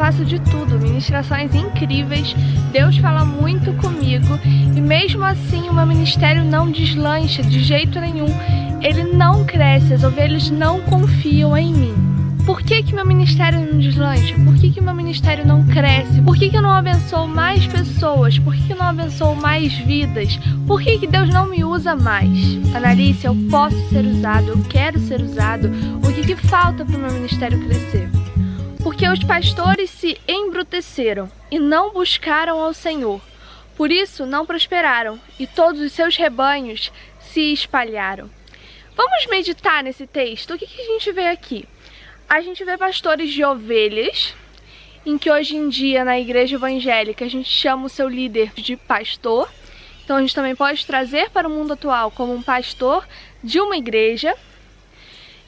faço de tudo, ministrações incríveis, Deus fala muito comigo e mesmo assim o meu ministério não deslancha de jeito nenhum, ele não cresce, as ovelhas não confiam em mim. Por que meu ministério não deslancha? Por que meu ministério não cresce? Por que eu não abençoo mais pessoas? Por que eu não abençoo mais vidas? Por que Deus não me usa mais? Analice, eu posso ser usado, eu quero ser usado. O que falta para o meu ministério crescer? Porque os pastores se embruteceram e não buscaram ao Senhor. Por isso não prosperaram e todos os seus rebanhos se espalharam. Vamos meditar nesse texto. O que a gente vê aqui? A gente vê pastores de ovelhas, em que hoje em dia na igreja evangélica a gente chama o seu líder de pastor. Então a gente também pode trazer para o mundo atual como um pastor de uma igreja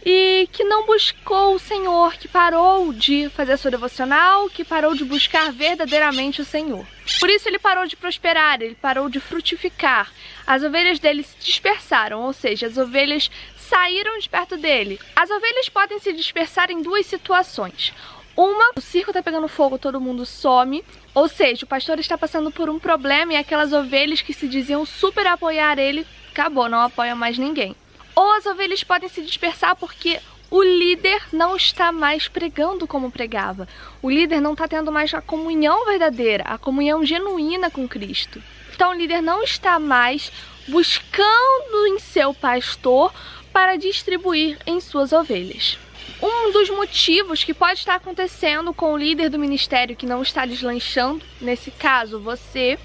e que não buscou o Senhor, que parou de fazer a sua devocional, que parou de buscar verdadeiramente o Senhor. Por isso ele parou de prosperar, ele parou de frutificar. As ovelhas dele se dispersaram, ou seja, as ovelhas saíram de perto dele. As ovelhas podem se dispersar em duas situações. Uma, o circo está pegando fogo, todo mundo some. Ou seja, o pastor está passando por um problema e aquelas ovelhas que se diziam super apoiar ele, acabou, não apoia mais ninguém. Ou as ovelhas podem se dispersar porque o líder não está mais pregando como pregava. O líder não está tendo mais a comunhão verdadeira, a comunhão genuína com Cristo. Então o líder não está mais buscando em seu pastor para distribuir em suas ovelhas. Um dos motivos que pode estar acontecendo com o líder do ministério que não está deslanchando, nesse caso você,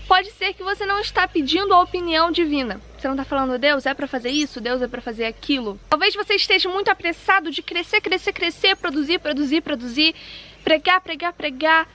pode ser que você não está pedindo a opinião divina. Você não está falando, Deus é para fazer isso, Deus é para fazer aquilo. Talvez você esteja muito apressado de crescer, produzir, pregar,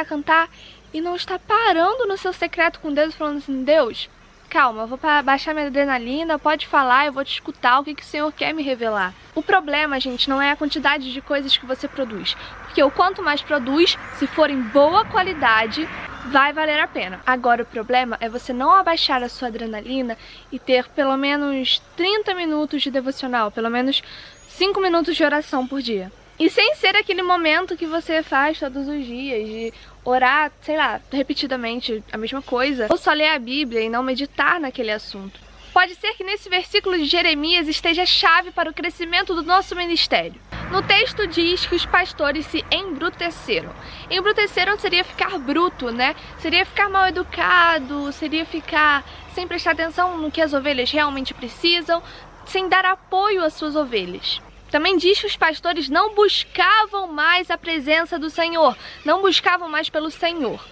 cantar, e não está parando no seu secreto com Deus e falando assim, Deus, calma, eu vou baixar minha adrenalina, pode falar, eu vou te escutar, o que o Senhor quer me revelar. O problema, gente, não é a quantidade de coisas que você produz, porque o quanto mais produz, se for em boa qualidade, vai valer a pena. Agora o problema é você não abaixar a sua adrenalina e ter pelo menos 30 minutos de devocional, pelo menos 5 minutos de oração por dia. E sem ser aquele momento que você faz todos os dias, de orar, sei lá, repetidamente a mesma coisa, ou só ler a Bíblia e não meditar naquele assunto. Pode ser que nesse versículo de Jeremias esteja a chave para o crescimento do nosso ministério. No texto diz que os pastores se embruteceram. Embruteceram seria ficar bruto, né? Seria ficar mal educado, seria ficar sem prestar atenção no que as ovelhas realmente precisam, sem dar apoio às suas ovelhas. Também diz que os pastores não buscavam mais a presença do Senhor, não buscavam mais pelo Senhor.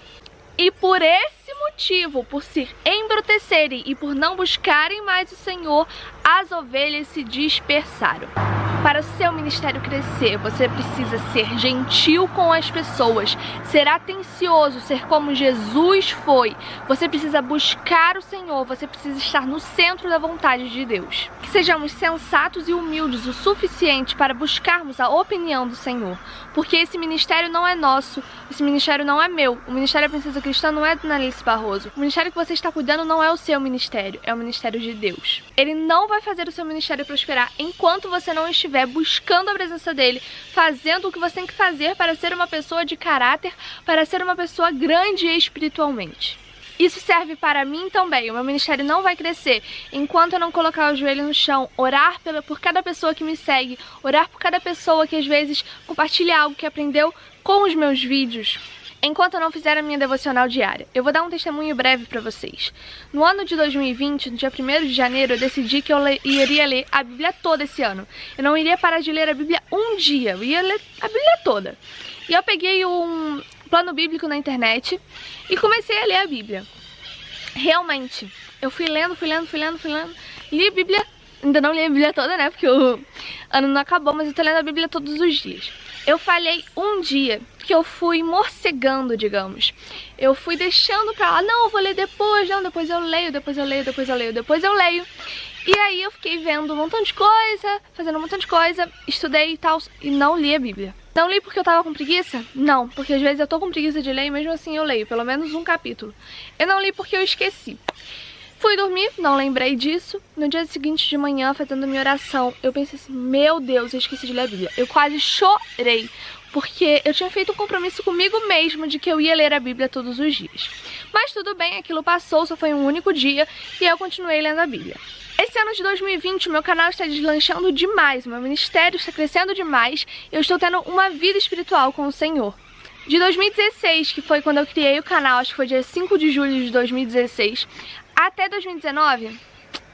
E por esse motivo, por se embrutecerem e por não buscarem mais o Senhor, as ovelhas se dispersaram. Para o seu ministério crescer, você precisa ser gentil com as pessoas, ser atencioso, ser como Jesus foi. Você precisa buscar o Senhor, você precisa estar no centro da vontade de Deus. Que sejamos sensatos e humildes o suficiente para buscarmos a opinião do Senhor. Porque esse ministério não é nosso, esse ministério não é meu. O Ministério da Princesa Cristã não é do Analice Barroso. O ministério que você está cuidando não é o seu ministério, é o ministério de Deus. Ele não vai fazer o seu ministério prosperar enquanto você não estiver buscando a presença dele, fazendo o que você tem que fazer para ser uma pessoa de caráter, para ser uma pessoa grande espiritualmente. Isso serve para mim também. O meu ministério não vai crescer enquanto eu não colocar o joelho no chão, orar por cada pessoa que me segue, orar por cada pessoa que às vezes compartilha algo que aprendeu com os meus vídeos, enquanto eu não fizer a minha devocional diária. Eu vou dar um testemunho breve para vocês. No ano de 2020, no dia 1º de janeiro, eu decidi que eu iria ler a Bíblia toda esse ano. Eu não iria parar de ler a Bíblia um dia, eu ia ler a Bíblia toda. E eu peguei um plano bíblico na internet e comecei a ler a Bíblia. Realmente, eu fui lendo, li a Bíblia, ainda não li a Bíblia toda, né, porque o ano não acabou, mas eu tô lendo a Bíblia todos os dias. Eu falhei um dia que eu fui morcegando, digamos. Eu fui deixando pra lá, não, eu vou ler depois, não, depois eu leio. E aí eu fiquei vendo um montão de coisa, fazendo um montão de coisa, estudei e tal, e não li a Bíblia. Não li porque eu tava com preguiça? Não, porque às vezes eu tô com preguiça de ler e mesmo assim eu leio, pelo menos um capítulo. Eu não li porque eu esqueci. Fui dormir, não lembrei disso. No dia seguinte de manhã, fazendo minha oração, eu pensei assim, meu Deus, eu esqueci de ler a Bíblia. Eu quase chorei, porque eu tinha feito um compromisso comigo mesmo de que eu ia ler a Bíblia todos os dias. Mas tudo bem, aquilo passou, só foi um único dia e eu continuei lendo a Bíblia. Esse ano de 2020, o meu canal está deslanchando demais, o meu ministério está crescendo demais, eu estou tendo uma vida espiritual com o Senhor. De 2016, que foi quando eu criei o canal, acho que foi dia 5 de julho de 2016, até 2019,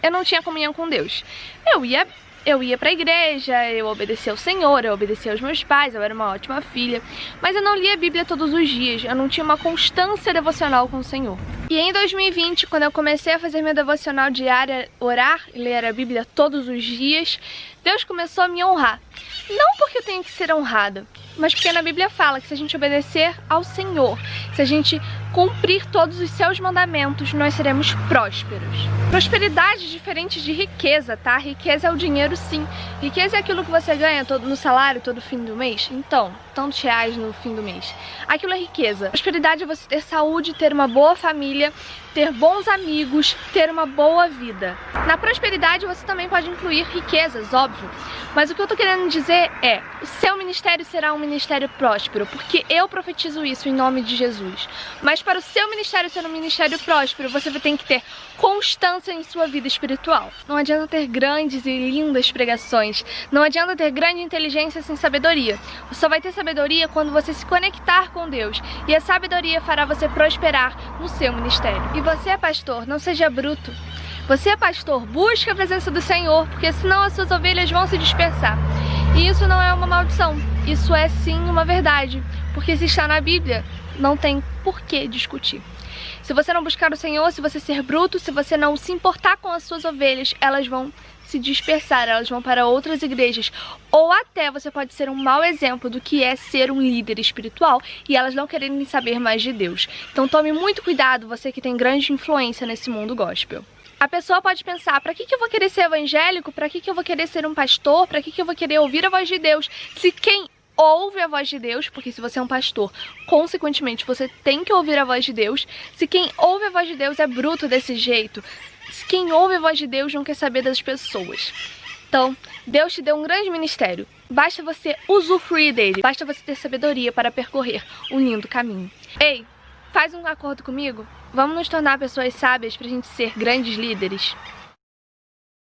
eu não tinha comunhão com Deus. Eu ia pra igreja, eu obedecia ao Senhor, eu obedecia aos meus pais, eu era uma ótima filha, mas eu não lia a Bíblia todos os dias, eu não tinha uma constância devocional com o Senhor. E em 2020, quando eu comecei a fazer minha devocional diária, orar e ler a Bíblia todos os dias, Deus começou a me honrar. Não porque eu tenho que ser honrada, mas porque na Bíblia fala que se a gente obedecer ao Senhor, se a gente cumprir todos os seus mandamentos, nós seremos prósperos. Prosperidade é diferente de riqueza, tá? Riqueza é o dinheiro, sim. Riqueza é aquilo que você ganha no salário todo fim do mês. Então, tantos reais no fim do mês. Aquilo é riqueza. Prosperidade é você ter saúde, ter uma boa família, ter bons amigos, ter uma boa vida. Na prosperidade você também pode incluir riquezas, óbvio. Mas o que eu tô querendo dizer é, o seu ministério será um ministério próspero, porque eu profetizo isso em nome de Jesus. Mas para o seu ministério ser um ministério próspero, você tem que ter constância em sua vida espiritual. Não adianta ter grandes e lindas pregações, não adianta ter grande inteligência sem sabedoria. Você só vai ter sabedoria quando você se conectar com Deus, e a sabedoria fará você prosperar no seu ministério. E você, pastor, não seja bruto. Você, pastor, busca a presença do Senhor, porque senão as suas ovelhas vão se dispersar. E isso não é uma maldição, isso é sim uma verdade, porque se está na Bíblia, não tem por que discutir. Se você não buscar o Senhor, se você ser bruto, se você não se importar com as suas ovelhas, elas vão se dispersar, elas vão para outras igrejas, ou até você pode ser um mau exemplo do que é ser um líder espiritual e elas não quererem saber mais de Deus. Então tome muito cuidado, você que tem grande influência nesse mundo gospel. A pessoa pode pensar, para que eu vou querer ser evangélico? Para que eu vou querer ser um pastor? Para que eu vou querer ouvir a voz de Deus? Se quem ouve a voz de Deus, porque se você é um pastor, consequentemente você tem que ouvir a voz de Deus. Se quem ouve a voz de Deus é bruto desse jeito, se quem ouve a voz de Deus não quer saber das pessoas. Então, Deus te deu um grande ministério. Basta você usufruir dele, basta você ter sabedoria para percorrer um lindo caminho. Ei, faz um acordo comigo? Vamos nos tornar pessoas sábias pra gente ser grandes líderes?